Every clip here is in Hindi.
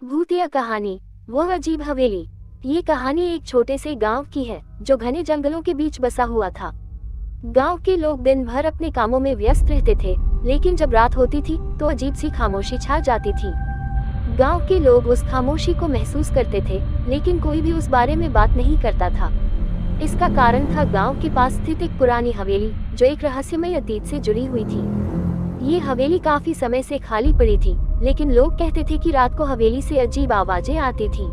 भूतिया कहानी, वो अजीब हवेली। ये कहानी एक छोटे से गांव की है जो घने जंगलों के बीच बसा हुआ था। गांव के लोग दिन भर अपने कामों में व्यस्त रहते थे, लेकिन जब रात होती थी तो अजीब सी खामोशी छा जाती थी। गांव के लोग उस खामोशी को महसूस करते थे, लेकिन कोई भी उस बारे में बात नहीं करता था। इसका कारण था गांव के पास स्थित एक पुरानी हवेली जो एक रहस्यमय अतीत से जुड़ी हुई थी। ये हवेली काफी समय से खाली पड़ी थी, लेकिन लोग कहते थे कि रात को हवेली से अजीब आवाजें आती थी।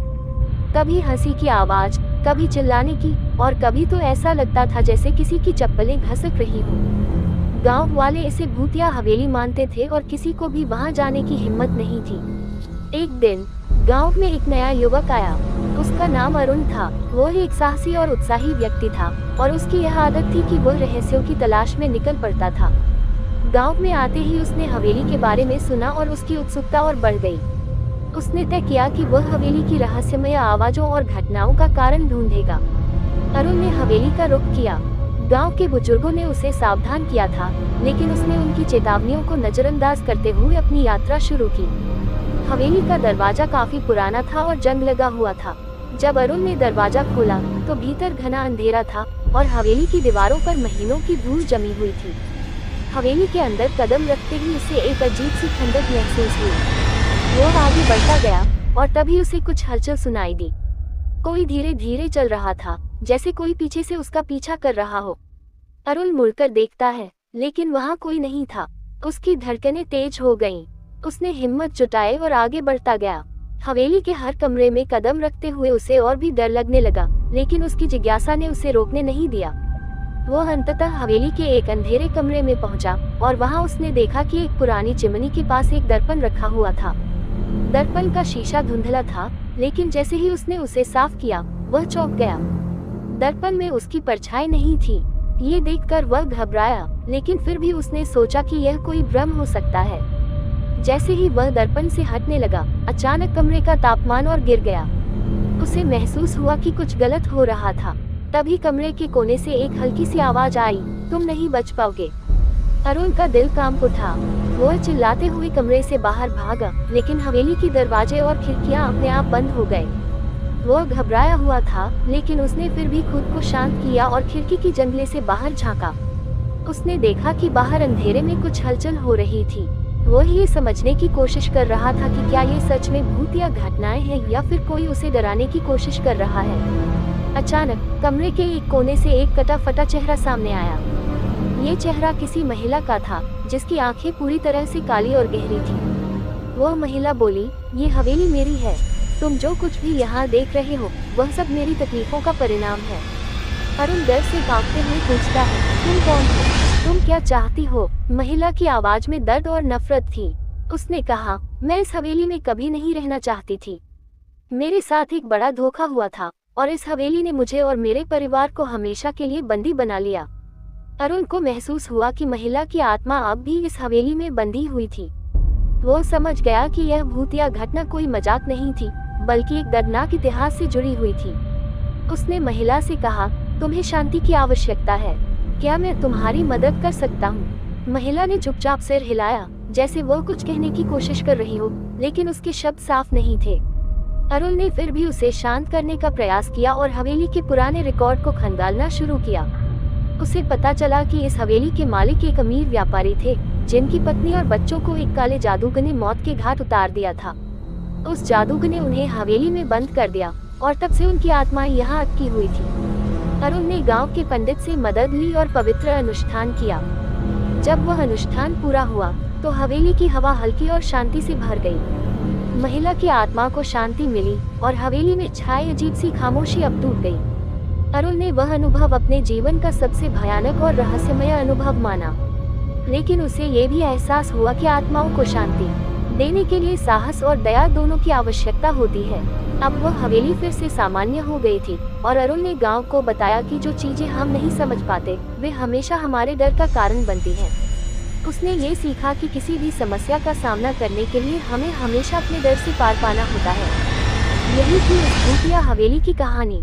कभी हंसी की आवाज, कभी चिल्लाने की, और कभी तो ऐसा लगता था जैसे किसी की चप्पलें घसक रही हो। गांव वाले इसे भूतिया हवेली मानते थे और किसी को भी वहां जाने की हिम्मत नहीं थी। एक दिन गांव में एक नया युवक आया। उसका नाम अरुण था। वो एक साहसी और उत्साही व्यक्ति था और उसकी यह आदत थी कि वह रहस्यों की तलाश में निकल पड़ता था। गांव में आते ही उसने हवेली के बारे में सुना और उसकी उत्सुकता और बढ़ गई। उसने तय किया कि वह हवेली की रहस्यमय आवाजों और घटनाओं का कारण ढूंढेगा। अरुण ने हवेली का रुख किया। गांव के बुजुर्गों ने उसे सावधान किया था, लेकिन उसने उनकी चेतावनियों को नजरअंदाज करते हुए अपनी यात्रा शुरू की। हवेली का दरवाजा काफी पुराना था और जंग लगा हुआ था। जब अरुण ने दरवाजा खोला तो भीतर घना अंधेरा था और हवेली की दीवारों पर महीनों की धूल जमी हुई थी। हवेली के अंदर कदम रखते ही उसे एक अजीब सी ठंडक महसूस हुई। वो आगे बढ़ता गया और तभी उसे कुछ हलचल सुनाई दी। कोई धीरे धीरे चल रहा था, जैसे कोई पीछे से उसका पीछा कर रहा हो। अरुण मुड़कर देखता है, लेकिन वहां कोई नहीं था। उसकी धड़कनें तेज हो गईं। उसने हिम्मत जुटाई और आगे बढ़ता गया। हवेली के हर कमरे में कदम रखते हुए उसे और भी डर लगने लगा, लेकिन उसकी जिज्ञासा ने उसे रोकने नहीं दिया। वो अंततः हवेली के एक अंधेरे कमरे में पहुंचा और वहां उसने देखा कि एक पुरानी चिमनी के पास एक दर्पण रखा हुआ था। दर्पण का शीशा धुंधला था, लेकिन जैसे ही उसने उसे साफ किया, वह चौंक गया। दर्पण में उसकी परछाई नहीं थी। ये देखकर वह घबराया, लेकिन फिर भी उसने सोचा कि यह कोई भ्रम हो सकता है। जैसे ही वह दर्पण से हटने लगा, अचानक कमरे का तापमान और गिर गया। उसे महसूस हुआ कि कुछ गलत हो रहा था। तभी कमरे के कोने से एक हल्की सी आवाज आई, तुम नहीं बच पाओगे। अरुण का दिल कांप उठा। वह चिल्लाते हुए कमरे से बाहर भागा, लेकिन हवेली की दरवाजे और खिड़कियां अपने आप बंद हो गए। वह घबराया हुआ था, लेकिन उसने फिर भी खुद को शांत किया और खिड़की की जंगले से बाहर झांका। उसने देखा कि बाहर अंधेरे में कुछ हलचल हो रही थी। वह ये समझने की कोशिश कर रहा था कि क्या ये सच में भूतिया घटनाएं हैं या फिर कोई उसे डराने की कोशिश कर रहा है। अचानक कमरे के एक कोने से एक कटा फटा चेहरा सामने आया। ये चेहरा किसी महिला का था, जिसकी आंखें पूरी तरह से काली और गहरी थी। वह महिला बोली, ये हवेली मेरी है। तुम जो कुछ भी यहाँ देख रहे हो, वह सब मेरी तकलीफों का परिणाम है। अरुण डर से कांपते हुए पूछता है, तुम कौन हो? तुम क्या चाहती हो? महिला की आवाज में दर्द और नफरत थी। उसने कहा, मैं इस हवेली में कभी नहीं रहना चाहती थी। मेरे साथ एक बड़ा धोखा हुआ था और इस हवेली ने मुझे और मेरे परिवार को हमेशा के लिए बंदी बना लिया। अरुण को महसूस हुआ कि महिला की आत्मा अब भी इस हवेली में बंधी हुई थी। वो समझ गया कि यह भूतिया घटना कोई मजाक नहीं थी, बल्कि एक दर्दनाक इतिहास से जुड़ी हुई थी। उसने महिला से कहा, तुम्हें शांति की आवश्यकता है। क्या मैं तुम्हारी मदद कर सकता हूँ? महिला ने चुपचाप सिर हिलाया, जैसे वो कुछ कहने की कोशिश कर रही हो, लेकिन उसके शब्द साफ नहीं थे। अरुण ने फिर भी उसे शांत करने का प्रयास किया और हवेली के पुराने रिकॉर्ड को खंगालना शुरू किया। उसे पता चला कि इस हवेली के मालिक एक अमीर व्यापारी थे, जिनकी पत्नी और बच्चों को एक काले जादूगर ने मौत के घाट उतार दिया था। उस जादूगर ने उन्हें हवेली में बंद कर दिया और तब से उनकी आत्माएं यहाँ अटकी हुई थी। अरुण ने गांव के पंडित से मदद ली और पवित्र अनुष्ठान किया। जब वह अनुष्ठान पूरा हुआ तो हवेली की हवा हल्की और शांति से भर गई। महिला की आत्मा को शांति मिली और हवेली में छाई अजीब सी खामोशी अब टूट गई। अरुण ने वह अनुभव अपने जीवन का सबसे भयानक और रहस्यमय अनुभव माना, लेकिन उसे ये भी एहसास हुआ कि आत्माओं को शांति देने के लिए साहस और दया दोनों की आवश्यकता होती है। अब वह हवेली फिर से सामान्य हो गई थी और अरुण ने गांव को बताया कि जो चीजें हम नहीं समझ पाते, वे हमेशा हमारे डर का कारण बनती हैं। उसने ये सीखा कि किसी भी समस्या का सामना करने के लिए हमें हमेशा अपने डर से पार पाना होता है। यही थी उस भूतिया हवेली की कहानी।